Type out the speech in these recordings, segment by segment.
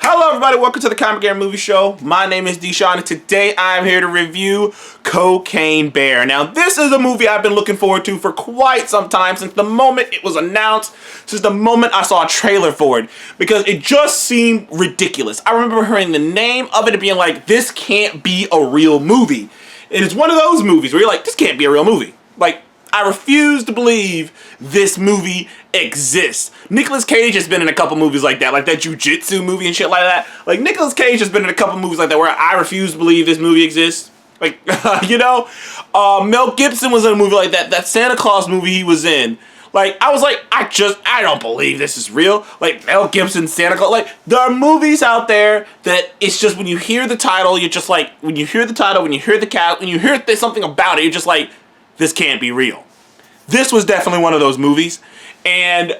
Hello everybody, welcome to the Converging Movie Show. My name is Deshaun and today I'm here to review Cocaine Bear. Now this is a movie I've been looking forward to for quite some time, since the moment it was announced, since the moment I saw a trailer for it, because it just seemed ridiculous. I remember hearing the name of it and being like, this can't be a real movie. And it's one of those movies where you're like, this can't be a real movie. Like, I refuse to believe this movie exists. Nicolas Cage has been in a couple movies like that jiu-jitsu movie and shit like that. Like, Nicolas Cage has been in a couple movies like that where I refuse to believe this movie exists. Like, Mel Gibson was in a movie like that. That Santa Claus movie he was in. Like, I was like, I don't believe this is real. Like, Mel Gibson, Santa Claus. Like, there are movies out there that it's just when you hear the title, you're just like, when you hear the title, when you hear the cast, when you hear something about it, you're just like, this can't be real. This was definitely one of those movies. And,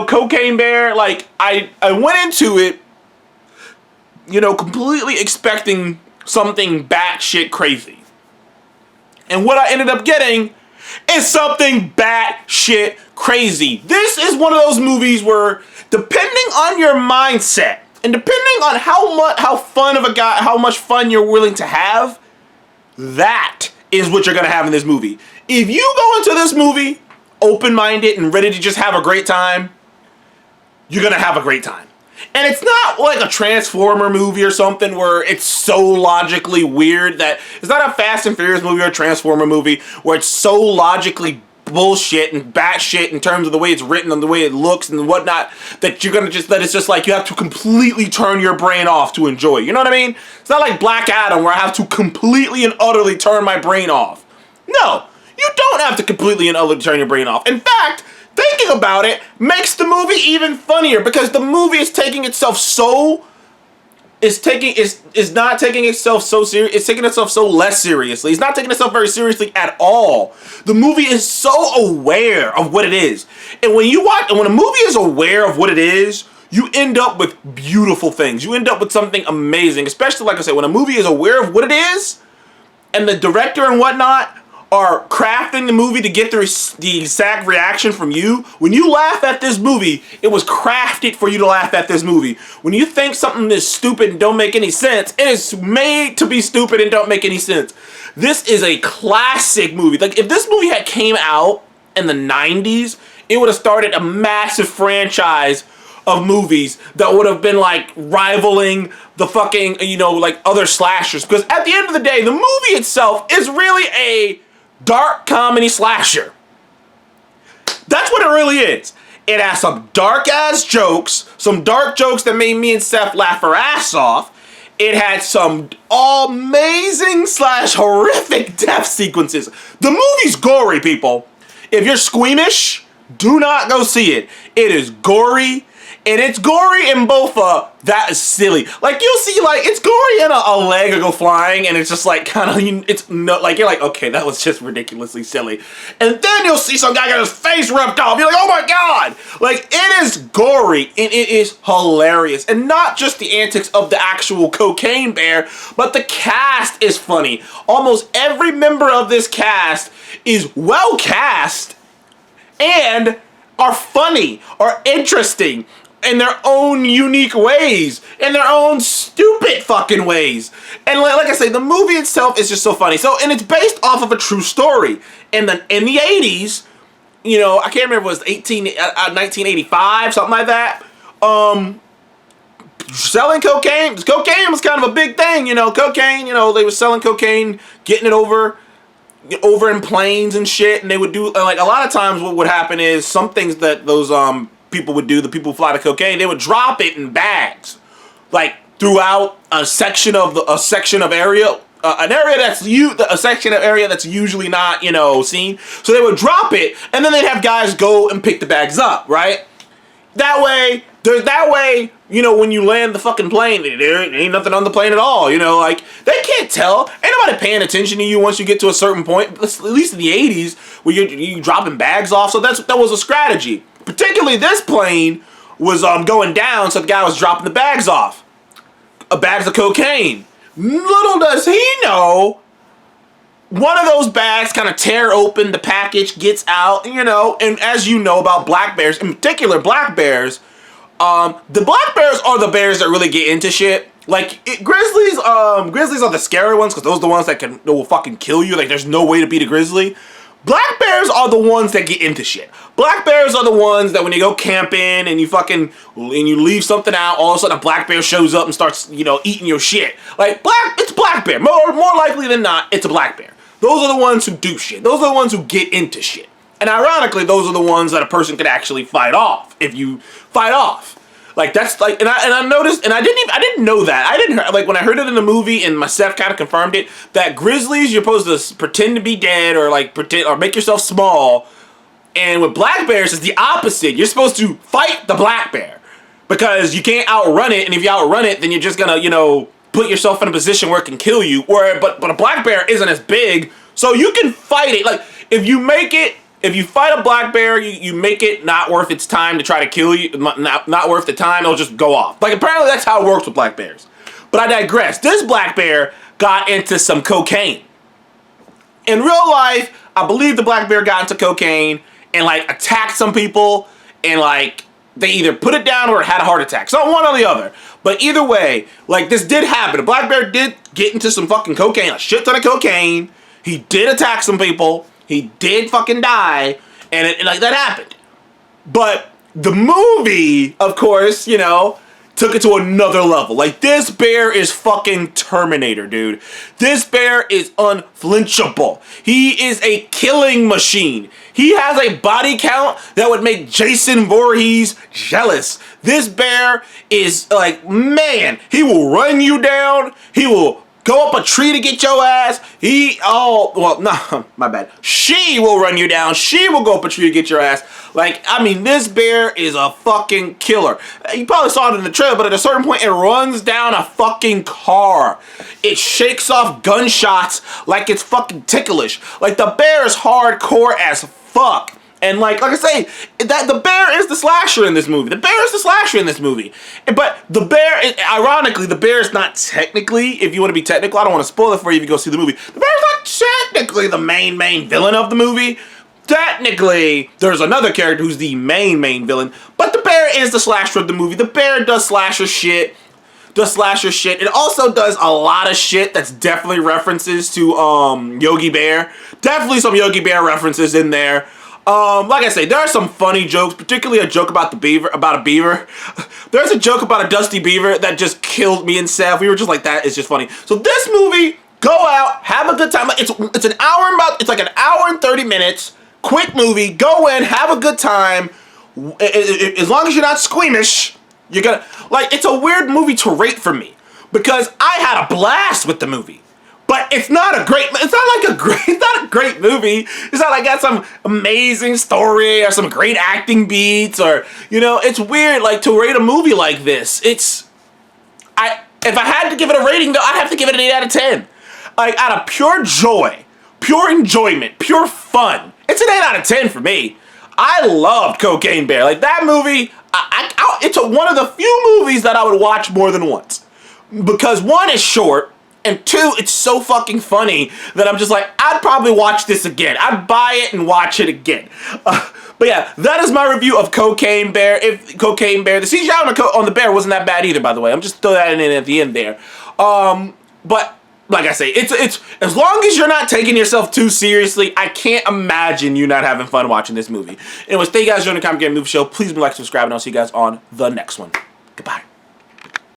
Cocaine Bear, like, I went into it, completely expecting something batshit crazy. And what I ended up getting is something batshit crazy. This is one of those movies where, depending on your mindset, and depending on how much fun you're willing to have, that is what you're gonna have in this movie. If you go into this movie open-minded and ready to just have a great time, you're gonna have a great time. And it's not like a Transformer movie or something where it's so logically weird that it's not a Fast and Furious movie or a Transformer movie where it's so logically bullshit and batshit in terms of the way it's written and the way it looks and whatnot that it's just like you have to completely turn your brain off to enjoy. You know what I mean? It's not like Black Adam where I have to completely and utterly turn my brain off. No, you don't have to completely and utterly turn your brain off. In fact, thinking about it makes the movie even funnier because the movie is taking itself so... It's not taking itself so serious. It's taking itself so less seriously. It's not taking itself very seriously at all. The movie is so aware of what it is. And when a movie is aware of what it is, you end up with beautiful things. You end up with something amazing. Especially, like I said, when a movie is aware of what it is, and the director and whatnot are crafting the movie to get the exact reaction from you. When you laugh at this movie, it was crafted for you to laugh at this movie. When you think something is stupid and don't make any sense, it is made to be stupid and don't make any sense. This is a classic movie. Like, if this movie had came out in the 90s, it would have started a massive franchise of movies that would have been like rivaling the fucking, like other slashers. Because at the end of the day, the movie itself is really a dark comedy slasher. That's what it really is. It has some dark ass jokes, some dark jokes that made me and Seth laugh our ass off. It had some amazing / horrific death sequences. The movie's gory, people. If you're squeamish, do not go see it. It is gory. And it's gory in both that is silly. Like, you'll see, like, it's gory in a leg will go flying, and it's just like, kind of, you're like, okay, that was just ridiculously silly. And then you'll see some guy get his face ripped off. You're like, oh my god! Like, it is gory, and it is hilarious. And not just the antics of the actual Cocaine Bear, but the cast is funny. Almost every member of this cast is well cast, and are funny, are interesting, in their own unique ways, in their own stupid fucking ways. And like I say, the movie itself is just so funny. So, and it's based off of a true story. In the 80s, I can't remember if it was 1985, something like that. Selling cocaine was kind of a big thing, cocaine, they were selling cocaine, getting it over in planes and shit, and they would do, like, a lot of times what would happen is some things that those people would do, the people who fly the cocaine, they would drop it in bags, like, throughout a section of area, a section of area that's usually not, seen. So they would drop it, and then they'd have guys go and pick the bags up, right? That way, when you land the fucking plane, there ain't nothing on the plane at all, like, they can't tell. Ain't nobody paying attention to you once you get to a certain point, at least in the 80s, where you're dropping bags off, so that was a strategy. Particularly this plane was going down, so the guy was dropping the bags off. Bags of cocaine. Little does he know, one of those bags kind of tear open, the package gets out, and as you know about black bears, in particular black bears, The black bears are the bears that really get into shit. Like, grizzlies are the scary ones, because those are the ones that will fucking kill you. Like, there's no way to beat a grizzly. Black bears are the ones that get into shit. Black bears are the ones that when you go camping and you leave something out, all of a sudden a black bear shows up and starts, eating your shit. Like, it's black bear. More likely than not, it's a black bear. Those are the ones who do shit. Those are the ones who get into shit. And ironically, those are the ones that a person could actually fight off if you fight off. Like, that's like, and I noticed, and I didn't know that. I didn't, like, when I heard it in the movie and my Steph kind of confirmed it, that grizzlies, you're supposed to pretend to be dead or like pretend, or make yourself small. And with black bears, it's the opposite. You're supposed to fight the black bear because you can't outrun it. And if you outrun it, then you're just gonna, put yourself in a position where it can kill you. But a black bear isn't as big, so you can fight it. Like, if you fight a black bear, you make it not worth its time to try to kill you, not worth the time, it'll just go off. Like, apparently that's how it works with black bears. But I digress. This black bear got into some cocaine. In real life, I believe the black bear got into cocaine and, like, attacked some people, and, like, they either put it down or it had a heart attack. So one or the other. But either way, like, this did happen. The black bear did get into some fucking cocaine, a shit ton of cocaine. He did attack some people. He did fucking die, and like, that happened. But the movie, of course, took it to another level. Like, this bear is fucking Terminator, dude. This bear is unflinchable. He is a killing machine. He has a body count that would make Jason Voorhees jealous. This bear is like, man, he will run you down. He will go up a tree to get your ass. My bad. She will run you down. She will go up a tree to get your ass. Like, I mean, this bear is a fucking killer. You probably saw it in the trailer, but at a certain point, it runs down a fucking car. It shakes off gunshots like it's fucking ticklish. Like, the bear is hardcore as fuck. And like I say, that the bear is the slasher in this movie. The bear is the slasher in this movie. But the bear, ironically, the bear is not technically, if you want to be technical, I don't want to spoil it for you if you go see the movie. The bear is not technically the main villain of the movie. Technically, there's another character who's the main villain. But the bear is the slasher of the movie. The bear does slasher shit. It also does a lot of shit that's definitely references to Yogi Bear. Definitely some Yogi Bear references in there. Like I say, there are some funny jokes, particularly a joke about a beaver. There's a joke about a dusty beaver that just killed me and Seth. We were just like, that is just funny. So this movie, go out, have a good time. It's like an hour and 30 minutes. Quick movie. Go in, have a good time. As long as you're not squeamish, you're gonna, like, it's a weird movie to rate for me because I had a blast with the movie. But it's not a great movie. It's not like got some amazing story or some great acting beats or, it's weird, like, to rate a movie like this. If I had to give it a rating though, I'd have to give it an 8 out of 10. Like, out of pure joy, pure enjoyment, pure fun, it's an 8 out of 10 for me. I loved Cocaine Bear. Like, that movie, it's one of the few movies that I would watch more than once. Because one, is short, and two, it's so fucking funny that I'm just like, I'd probably watch this again. I'd buy it and watch it again. But yeah, that is my review of Cocaine Bear. The CGI on the bear wasn't that bad either, by the way. I'm just throwing that in at the end there. But like I say, it's as long as you're not taking yourself too seriously, I can't imagine you not having fun watching this movie. Anyways, thank you guys for joining the Comic Game Movie Show. Please like, subscribe, and I'll see you guys on the next one. Goodbye.